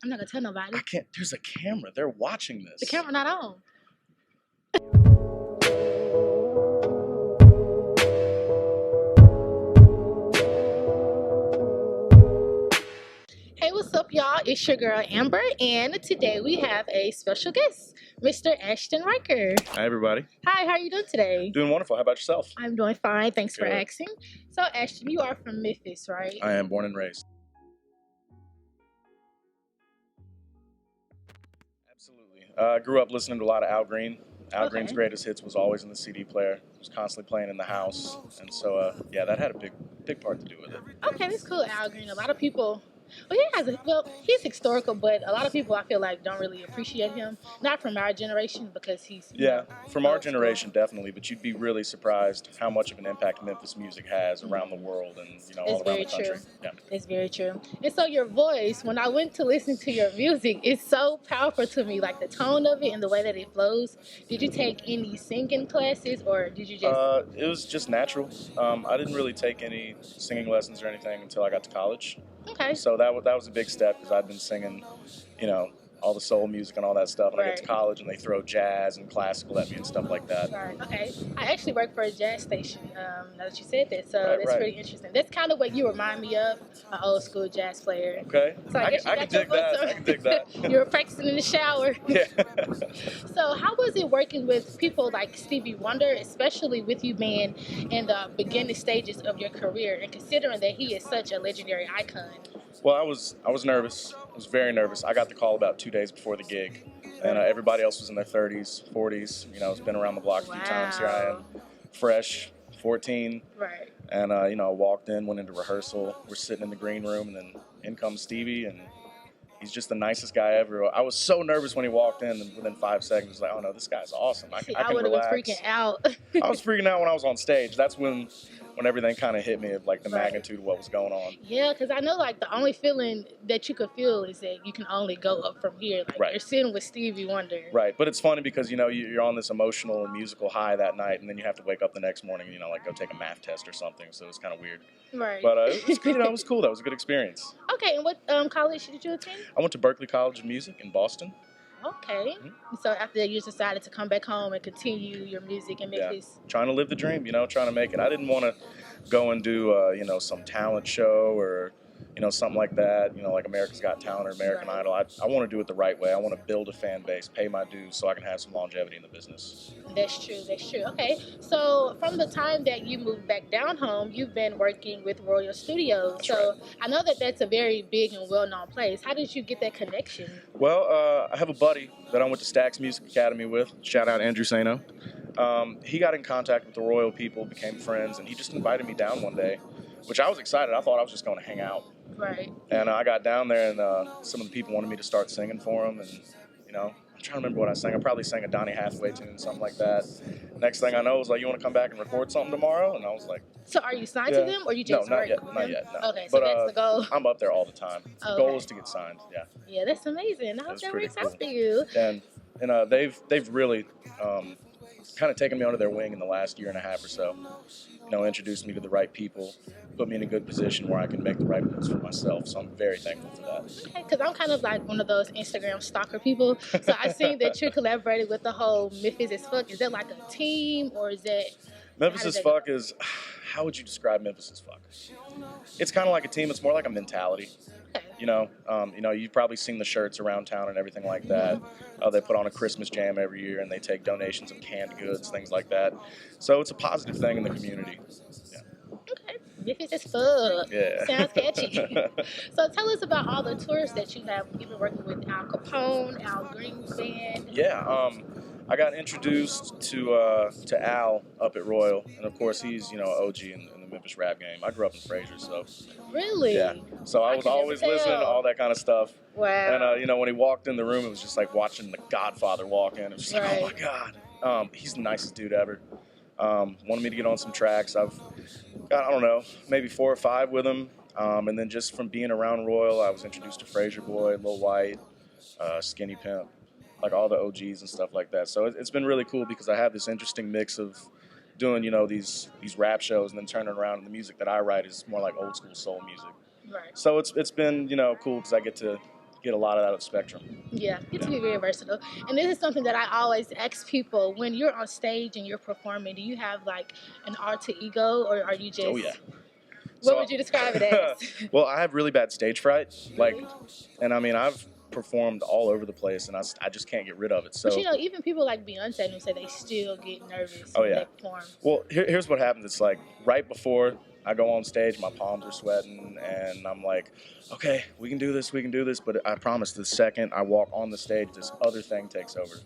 I'm not gonna tell nobody. I can't. There's a camera. They're watching this. The camera not on. Hey, what's up, y'all? It's your girl Amber, and today we have a special guest, Mr. Ashton Riker. Hi, everybody. Hi, how are you doing today? Doing wonderful. How about yourself? I'm doing fine. Thanks for Good. asking. So, Ashton, you are from Memphis, right? I am born and raised. Absolutely. Grew up listening to a lot of Al Green. Al Green's greatest hits was always in the CD player. It was constantly playing in the house, and so yeah, that had a big part to do with it. Okay, that's cool. Al Green. A lot of people. He's historical, but a lot of people I feel like don't really appreciate him. Not from our generation because he's from our generation definitely, but you'd be really surprised how much of an impact Memphis music has around the world and all around the country. True. Yeah. It's very true. And so your voice, when I went to listen to your music, it's so powerful to me, like the tone of it and the way that it flows. Did you take any singing classes or did you just? It was just natural. I didn't really take any singing lessons or anything until I got to college. Okay. So that was a big step because I'd been singing, all the soul music and all that stuff. And I get to college and they throw jazz and classical at me and stuff like that. Right. Okay. I actually work for a jazz station. Now that you said that, so that's pretty interesting. That's kind of what you remind me of, an old school jazz player. Okay. So I can dig that. I can dig that. You were practicing in the shower. Yeah. So how was it working with people like Stevie Wonder, especially with you being in the beginning stages of your career and considering that he is such a legendary icon? Well, I was nervous. I was very nervous. I got the call about 2 days before the gig, and everybody else was in their 30s, 40s. It's been around the block a few times. Here I am, fresh, 14. Right. And I walked in, went into rehearsal. We're sitting in the green room, and then in comes Stevie, and he's just the nicest guy ever. I was so nervous when he walked in, and within 5 seconds, I was like, oh no, this guy's awesome. I can would have been freaking out. I was freaking out when I was on stage. That's when everything kind of hit me of like the magnitude of what was going on. Yeah, because I know like the only feeling that you could feel is that you can only go up from here. Like you're sitting with Stevie Wonder. Right, but it's funny because you're on this emotional and musical high that night, and then you have to wake up the next morning, like go take a math test or something. So it's kind of weird. Right. But it was good. It was cool. That was a good experience. Okay, and what college did you attend? I went to Berklee College of Music in Boston. Okay. Mm-hmm. So after that, you decided to come back home and continue your music in Memphis. Yeah. Trying to live the dream, trying to make it. I didn't want to go and do, some talent show or, something like that, like America's Got Talent or American Idol. I want to do it the right way. I want to build a fan base, pay my dues so I can have some longevity in the business. That's true. Okay. So from the time that you moved back down home, you've been working with Royal Studios. I know that that's a very big and well-known place. How did you get that connection? Well, I have a buddy that I went to Stax Music Academy with. Shout out Andrew Sano. He got in contact with the Royal people, became friends, and he just invited me down one day, which I was excited. I thought I was just going to hang out. Right. And I got down there, and some of the people wanted me to start singing for them, and, I'm trying to remember what I sang. I probably sang a Donny Hathaway tune, something like that. Next thing I know, it was like, you want to come back and record something tomorrow? And I was like... So are you signed to them, or you just not yet. No. Okay, so that's the goal. I'm up there all the time. The goal is to get signed, yeah. Yeah, that's amazing. I hope that works out for you. And they've really... kind of taken me under their wing in the last year and a half or so. Introduced me to the right people, put me in a good position where I can make the right moves for myself. So I'm very thankful for that. Okay, because I'm kind of like one of those Instagram stalker people. So I seen that you collaborated with the whole Memphis as Fuck. Is that like a team or is that... Memphis as Fuck is... How would you describe Memphis as Fuck? It's kind of like a team. It's more like a mentality. Okay. You've probably seen the shirts around town and everything like that. They put on a Christmas jam every year, and they take donations of canned goods, things like that. So it's a positive thing in the community. Yeah. Okay. Memphis is Fuck. Yeah. Sounds catchy. So tell us about all the tours that you have. You've been working with Al Capone, Al Green's band. Yeah. I got introduced to Al up at Royal, and of course he's OG in the Memphis rap game. I grew up in Frayser, so really, yeah. So I was always listening to all that kind of stuff. Wow. And when he walked in the room, it was just like watching the Godfather walk in. It was just like, oh my God, he's the nicest dude ever. Wanted me to get on some tracks. I've got, I don't know, maybe 4 or 5 with him. And then just from being around Royal, I was introduced to Frayser Boy, Lil White, Skinny Pimp, like all the OGs and stuff like that. So it's been really cool because I have this interesting mix of doing, these rap shows and then turning around and the music that I write is more like old school soul music. Right. So it's been, cool because I get to get a lot of that at Spectrum. Yeah, you get to be very versatile. And this is something that I always ask people. When you're on stage and you're performing, do you have like an alter ego, or are you just... Oh, yeah. What would you describe it as? Well, I have really bad stage fright. Really? And I mean, I've performed all over the place, and I just can't get rid of it. So, but you know, even people like Beyonce who say they still get nervous oh, when yeah. they perform. Well, here's what happens. It's like right before I go on stage, my palms are sweating, and I'm like, okay, we can do this. But I promise the second I walk on the stage, this other thing takes over.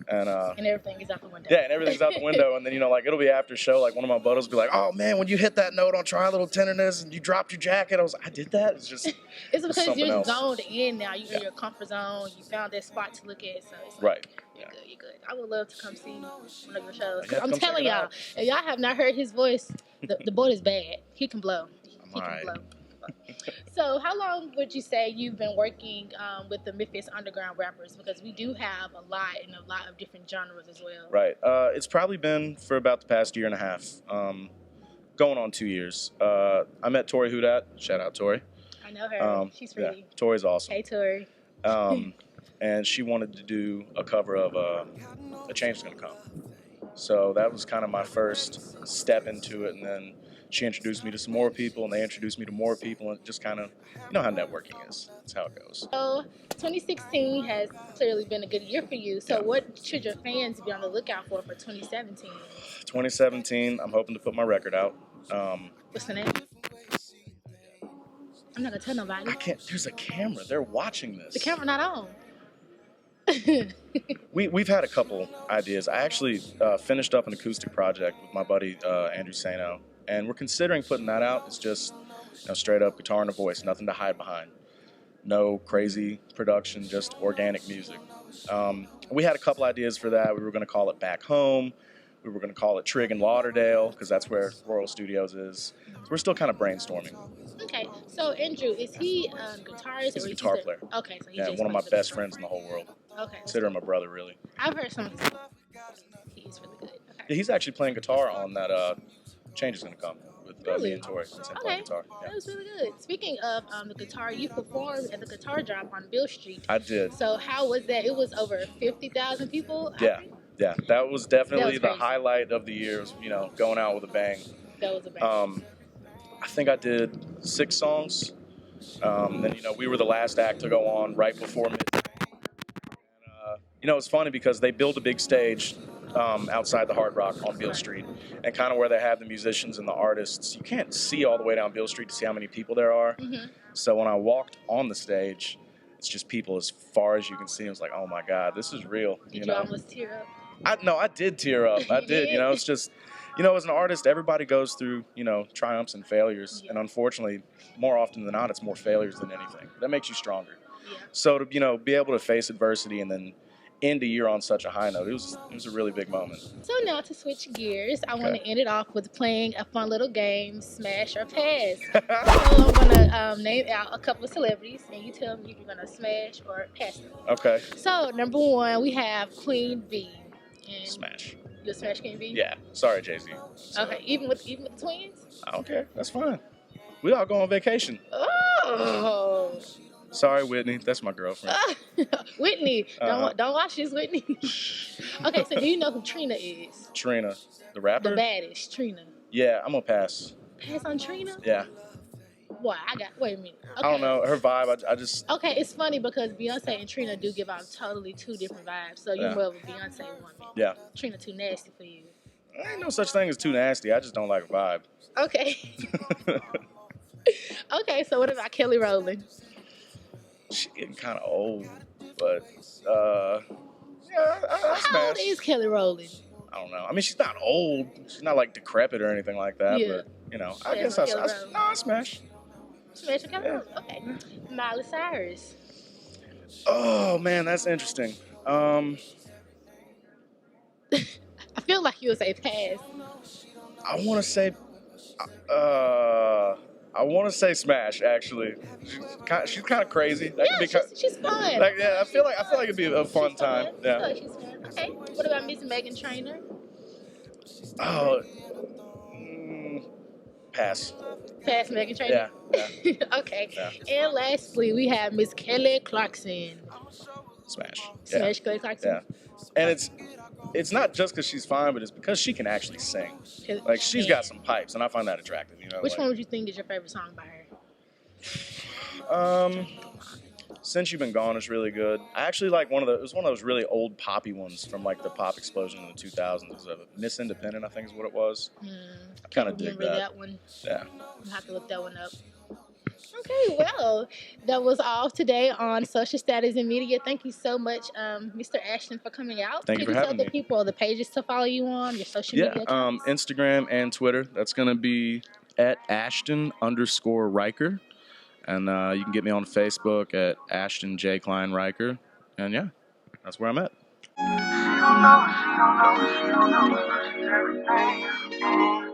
And everything is out the window. Yeah, and everything's out the window. And then, you know, like, it'll be after show, like, one of my buddies will be like, oh, man, when you hit that note on Try a Little Tenderness and you dropped your jacket, I was like, I did that? It's just... It's because you're else. zoned in now. You're in your comfort zone. You found that spot to look at. So it's like, right. You're good. I would love to come see one of your shows. Yeah, I'm telling y'all, if y'all have not heard his voice, the boy is bad. He can blow. He can blow. So how long would you say you've been working with the Memphis underground rappers? Because we do have a lot of different genres as well. Right. It's probably been for about the past year and a half, going on 2 years. I met Tori Hudat. Shout out, Tori. I know her. She's pretty. Yeah, Tori's awesome. Hey, Tori. And she wanted to do a cover of A Change Is Gonna Come. So that was kind of my first step into it, and then she introduced me to some more people, and they introduced me to more people, and just kind of, you know how networking is. That's how it goes. So 2016 has clearly been a good year for you. So what should your fans be on the lookout for 2017? 2017, I'm hoping to put my record out. What's the name? I'm not going to tell nobody. I can't. There's a camera. They're watching this. The camera not on. We've had a couple ideas. I actually finished up an acoustic project with my buddy Andrew Sano, and we're considering putting that out. It's just, you know, straight up guitar and a voice, nothing to hide behind. No crazy production, just organic music. We had a couple ideas for that. We were going to call it Back Home. We were going to call it Trig and Lauderdale, because that's where Royal Studios is. So we're still kind of brainstorming. Okay, so Andrew, is he a guitarist? He's a guitar player. Okay, so he's just one of my best friends in the whole world. Okay. Consider him a brother, really. I've heard some of his songs. He's really good. Okay. Yeah, he's actually playing guitar on that Change Is Gonna Come with me and Tori. That's him playing guitar. Yeah. That was really good. Speaking of the guitar, you performed at the Guitar Drop on Beale Street. I did. So how was that? It was over 50,000 people. Yeah. Yeah, that was definitely the highlight of the year. Was, you know, going out with a bang. That was a bang. I think I did 6 songs. Then, you know, we were the last act to go on right before midnight. And, you know, it's funny because they built a big stage outside the Hard Rock on Beale Street, and kind of where they have the musicians and the artists. You can't see all the way down Beale Street to see how many people there are. Mm-hmm. So when I walked on the stage, it's just people as far as you can see. I was like, oh my God, this is real. Did you almost tear up? I did tear up. I did. You know, it's just, you know, as an artist, everybody goes through, you know, triumphs and failures. Yeah. And unfortunately, more often than not, it's more failures than anything. That makes you stronger. Yeah. So to, you know, be able to face adversity and then end a year on such a high note, it was a really big moment. So now to switch gears, I want to end it off with playing a fun little game, Smash or Pass. So I'm going to name out a couple of celebrities, and you tell me if you're going to smash or pass them. Okay. So number 1, we have Queen Bee. Smash. You'll smash Queen Bee? Yeah. Sorry, Jay-Z. So. Okay. Even with the twins? I don't care. That's fine. We all go on vacation. Oh. Sorry, Whitney. That's my girlfriend. Whitney. Don't watch this, Whitney. Okay, so do you know who Trina is? Trina. The rapper? The baddest, Trina. Yeah, I'm going to pass. Pass on Trina? Yeah. Why? Wait a minute. Okay. I don't know. Her vibe, I just... Okay, it's funny because Beyonce and Trina do give out totally 2 different vibes. So you're more of a Beyonce woman. Yeah. Trina too nasty for you. There ain't no such thing as too nasty. I just don't like her vibe. Okay. Okay, so what about Kelly Rowland? She's getting kind of old, but yeah, I smash. How old is Kelly Rowland? I don't know. I mean, she's not old. She's not like decrepit or anything like that. Yeah. But you know, I guess I smash. Smash Kelly Rowland. Okay. Miley Cyrus. Oh man, that's interesting. I feel like you would say pass. I want to say smash. Actually, she's kind of crazy. She's fun. Like, yeah, I feel like it'd be a fun time. Yeah. She's fun. Okay. What about Miss Meghan Trainor? Oh, pass. Pass Megan Trainor? Yeah. Okay. Yeah. And lastly, we have Miss Kelly Clarkson. Smash. Smash Kelly Clarkson? Yeah. And it's not just because she's fine, but it's because she can actually sing. Like, she's got some pipes, and I find that attractive. You know. Which one would you think is your favorite song by her? Since You've Been Gone is really good. I actually like it was one of those really old poppy ones from like the pop explosion in the 2000s. It was Miss Independent, I think is what it was. I kind of dig that one. Yeah. I'll have to look that one up. Okay, well, that was all today on Social Status and Media. Thank you so much, Mr. Ashton, for coming out. Thank you for having me. Tell the people the pages to follow you on, your social media accounts? Instagram and Twitter. That's going to be at Ashton_Riker. And you can get me on Facebook at Ashton J. Klein Riker. And yeah, that's where I'm at. She don't know, she's everything.